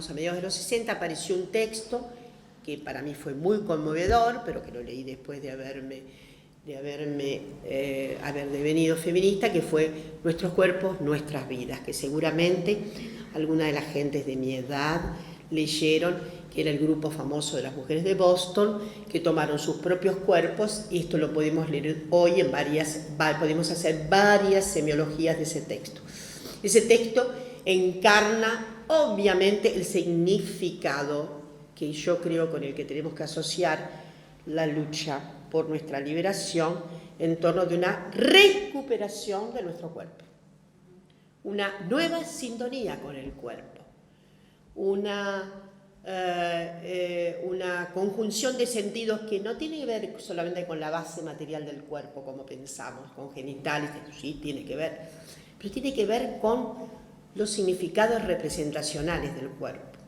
digamos, a mediados de los 60, apareció un texto que para mí fue muy conmovedor, pero que lo leí después de haber devenido feminista, que fue Nuestros cuerpos, nuestras vidas, que seguramente algunas de las gentes de mi edad leyeron, que era el grupo famoso de las mujeres de Boston, que tomaron sus propios cuerpos, y esto lo podemos leer hoy en podemos hacer varias semiologías de ese texto. Ese texto encarna obviamente el significado que yo creo con el que tenemos que asociar la lucha por nuestra liberación en torno de una recuperación de nuestro cuerpo, una nueva sintonía con el cuerpo, una conjunción de sentidos que no tiene que ver solamente con la base material del cuerpo, como pensamos, con genitales, sí, tiene que ver, pero tiene que ver con los significados representacionales del cuerpo.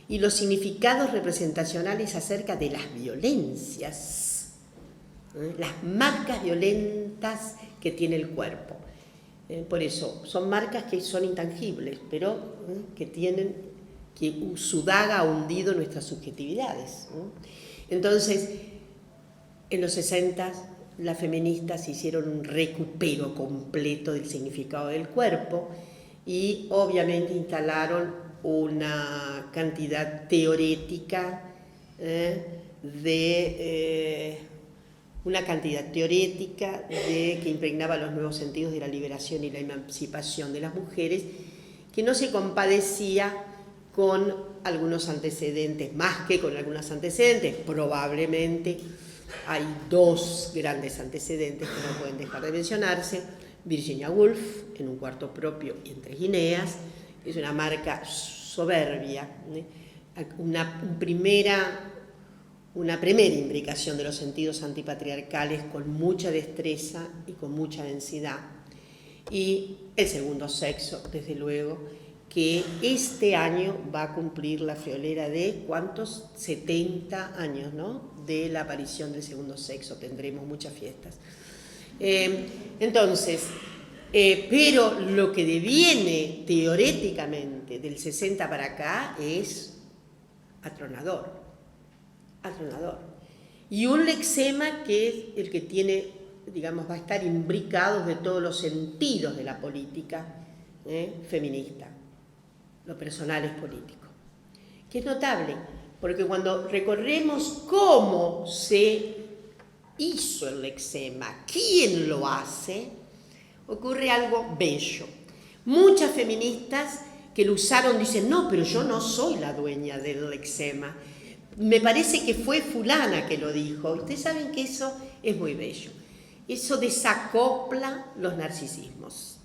Y los significados representacionales acerca de las violencias, las marcas violentas que tiene el cuerpo. Por eso, son marcas que son intangibles, pero que su daga ha hundido nuestras subjetividades. Entonces, en los 60, las feministas hicieron un recupero completo del significado del cuerpo y obviamente instalaron una cantidad teórica que impregnaba los nuevos sentidos de la liberación y la emancipación de las mujeres, que no se compadecía con algunos antecedentes, más que con algunos antecedentes. Probablemente hay dos grandes antecedentes que no pueden dejar de mencionarse: Virginia Woolf, en Un cuarto propio y en Tres Guineas. Es una marca soberbia, una primera imbricación de los sentidos antipatriarcales con mucha destreza y con mucha densidad. Y el segundo sexo, desde luego, que este año va a cumplir la friolera de, ¿cuántos? 70 años, ¿no?, de la aparición del segundo sexo. Tendremos muchas fiestas. Pero lo que deviene teóricamente del 60 para acá es atronador. Y un lexema que es el que tiene, digamos, va a estar imbricado de todos los sentidos de la política feminista. Lo personal es político. Que es notable, porque cuando recorremos cómo se hizo el lexema, quién lo hace, ocurre algo bello. Muchas feministas que lo usaron dicen: no, pero yo no soy la dueña del lexema. Me parece que fue fulana que lo dijo. Ustedes saben que eso es muy bello. Eso desacopla los narcisismos.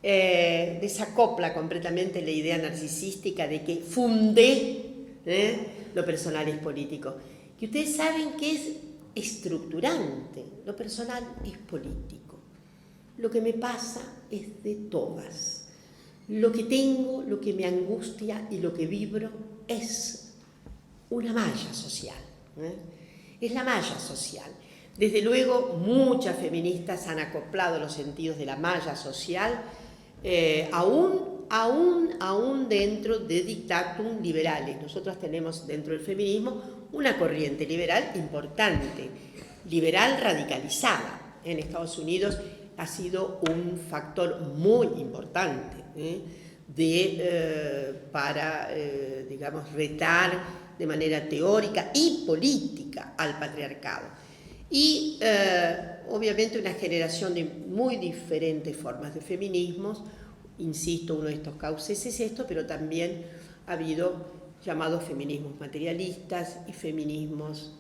Desacopla completamente la idea narcisística de que fundé lo personal es político. Que ustedes saben que es estructurante. Lo personal es político. Lo que me pasa es de todas. Lo que tengo, lo que me angustia y lo que vibro es una malla social. Es la malla social. Desde luego, muchas feministas han acoplado los sentidos de la malla social, aún dentro de dictatum liberales. Nosotros tenemos dentro del feminismo una corriente liberal importante, liberal radicalizada. En Estados Unidos ha sido un factor muy importante para retar de manera teórica y política al patriarcado. Y obviamente una generación de muy diferentes formas de feminismos. Insisto, uno de estos cauces es esto, pero también ha habido llamados feminismos materialistas y feminismos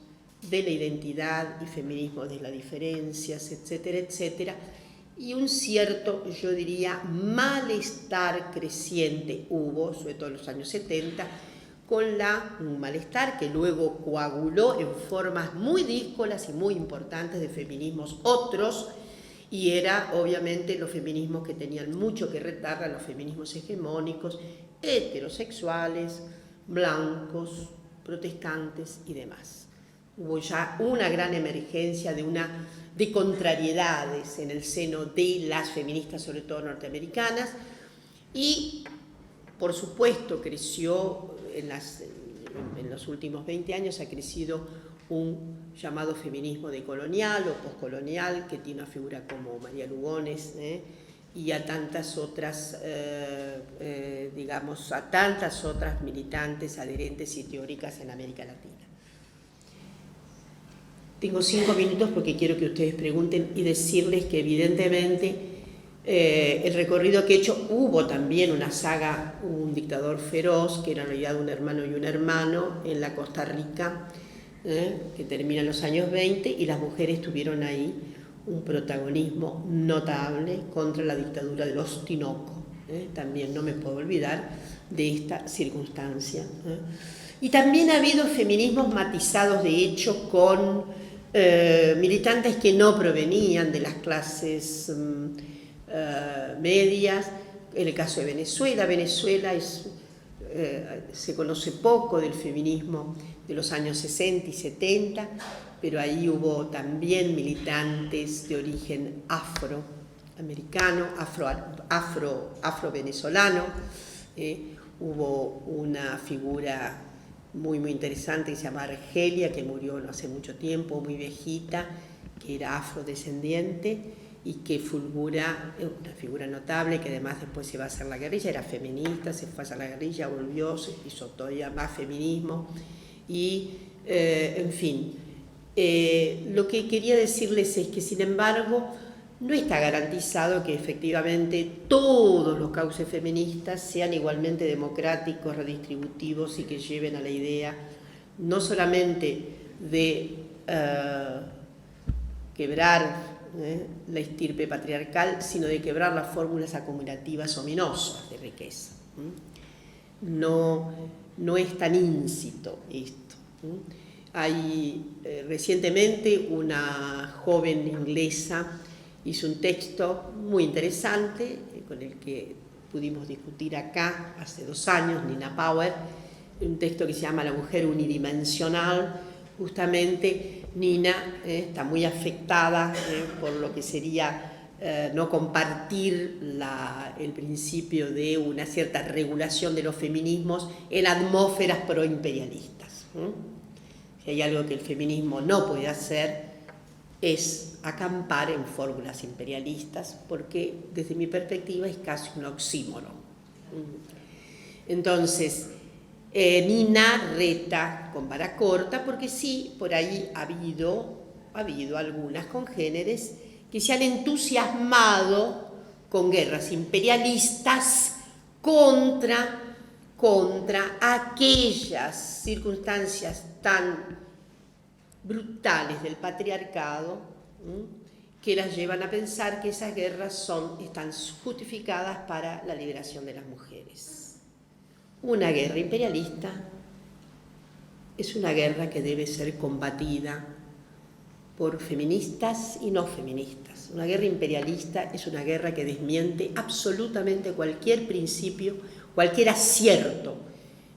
de la identidad y feminismos de las diferencias, etcétera, etcétera. Y un cierto, yo diría, malestar creciente hubo, sobre todo en los años 70, con un malestar que luego coaguló en formas muy díscolas y muy importantes de feminismos otros, y era obviamente los feminismos que tenían mucho que retar a los feminismos hegemónicos, heterosexuales, blancos, protestantes y demás. Hubo ya una gran emergencia de contrariedades en el seno de las feministas, sobre todo norteamericanas, y por supuesto, creció en los últimos 20 años, ha crecido un llamado feminismo decolonial o postcolonial, que tiene una figura como María Lugones, y a tantas otras, digamos, a tantas otras militantes, adherentes y teóricas en América Latina. Tengo 5 minutos porque quiero que ustedes pregunten y decirles que evidentemente el recorrido que he hecho, hubo también una saga, un dictador feroz, que era en realidad un hermano y un hermano, en la Costa Rica, que termina en los años 20, y las mujeres tuvieron ahí un protagonismo notable contra la dictadura de los Tinoco. También no me puedo olvidar de esta circunstancia. Y también ha habido feminismos matizados, de hecho, con militantes que no provenían de las clases medias. En el caso de Venezuela, se conoce poco del feminismo de los años 60 y 70, pero ahí hubo también militantes de origen afroamericano, afro-venezolano. Hubo una figura muy interesante que se llama Argelia, que murió no hace mucho tiempo, muy viejita, que era afrodescendiente y que fulgura, una figura notable, que además después se va a hacer la guerrilla, era feminista, se fue a hacer la guerrilla, volvió, se hizo todavía más feminismo y, en fin, lo que quería decirles es que, sin embargo, no está garantizado que efectivamente todos los cauces feministas sean igualmente democráticos, redistributivos y que lleven a la idea no solamente de quebrar la estirpe patriarcal, sino de quebrar las fórmulas acumulativas ominosas de riqueza. No es tan íncito esto. Hay recientemente una joven inglesa hizo un texto muy interesante con el que pudimos discutir acá hace 2 años, Nina Power, un texto que se llama La mujer unidimensional. Justamente Nina está muy afectada por lo que sería no compartir el principio de una cierta regulación de los feminismos en atmósferas proimperialistas. Si hay algo que el feminismo no puede hacer es acampar en fórmulas imperialistas, porque desde mi perspectiva es casi un oxímoron. Entonces, Nina reta con vara corta, porque sí, por ahí ha habido algunas congéneres que se han entusiasmado con guerras imperialistas contra aquellas circunstancias tan brutales del patriarcado, que las llevan a pensar que esas guerras están justificadas para la liberación de las mujeres. Una guerra imperialista es una guerra que debe ser combatida por feministas y no feministas. Una guerra imperialista es una guerra que desmiente absolutamente cualquier principio, cualquier acierto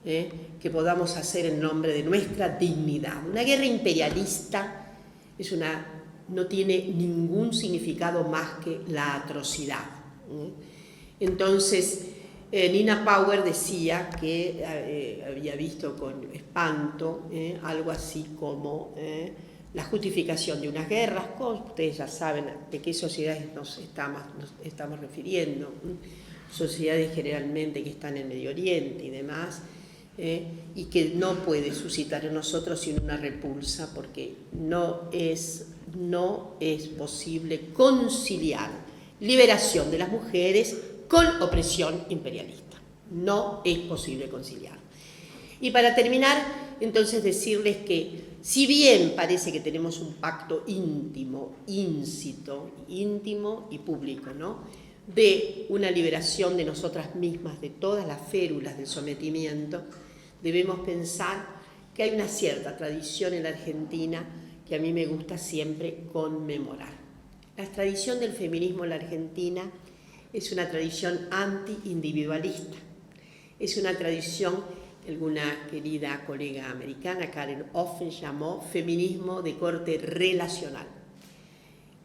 que podamos hacer en nombre de nuestra dignidad. Una guerra imperialista no tiene ningún significado más que la atrocidad. Entonces, Nina Power decía que había visto con espanto algo así como la justificación de unas guerras. Ustedes ya saben de qué sociedades nos estamos refiriendo. Sociedades generalmente que están en Medio Oriente y demás, y que no puede suscitar en nosotros sino una repulsa, porque no es posible conciliar liberación de las mujeres con opresión imperialista. No es posible conciliar. Y para terminar, entonces decirles que, si bien parece que tenemos un pacto íntimo y público, ¿no?, de una liberación de nosotras mismas, de todas las férulas del sometimiento, debemos pensar que hay una cierta tradición en la Argentina que a mí me gusta siempre conmemorar. La tradición del feminismo en la Argentina es una tradición anti-individualista. Es una tradición, alguna querida colega americana, Karen Offen, llamó feminismo de corte relacional.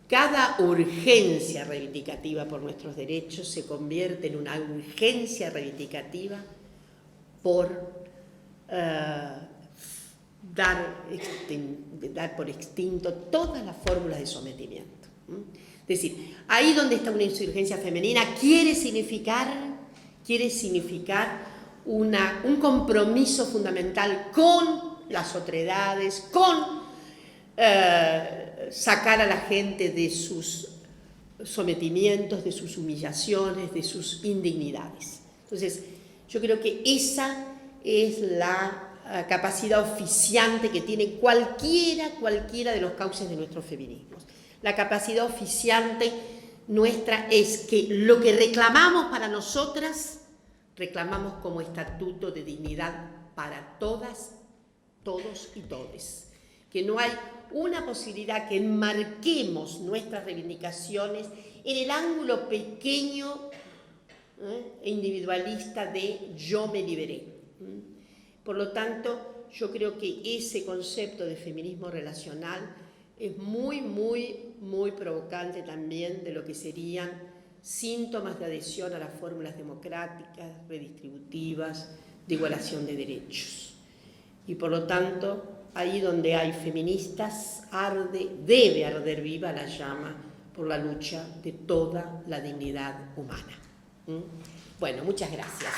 cada urgencia reivindicativa por nuestros derechos se convierte en una urgencia reivindicativa por dar por extinto todas las fórmulas de sometimiento. Es decir, ahí donde está una insurgencia femenina quiere significar un compromiso fundamental con las otredades, con sacar a la gente de sus sometimientos, de sus humillaciones, de sus indignidades. Entonces, yo creo que esa es la capacidad oficiante que tiene cualquiera de los cauces de nuestros feminismos. La capacidad oficiante nuestra es que lo que reclamamos para nosotras, reclamamos como estatuto de dignidad para todas, todos y todes. Que no hay una posibilidad que enmarquemos nuestras reivindicaciones en el ángulo pequeño e individualista de yo me liberé. Por lo tanto, yo creo que ese concepto de feminismo relacional es muy, muy, muy provocante también de lo que serían síntomas de adhesión a las fórmulas democráticas, redistributivas, de igualación de derechos. Y por lo tanto, ahí donde hay feministas, debe arder viva la llama por la lucha de toda la dignidad humana. Bueno, muchas gracias.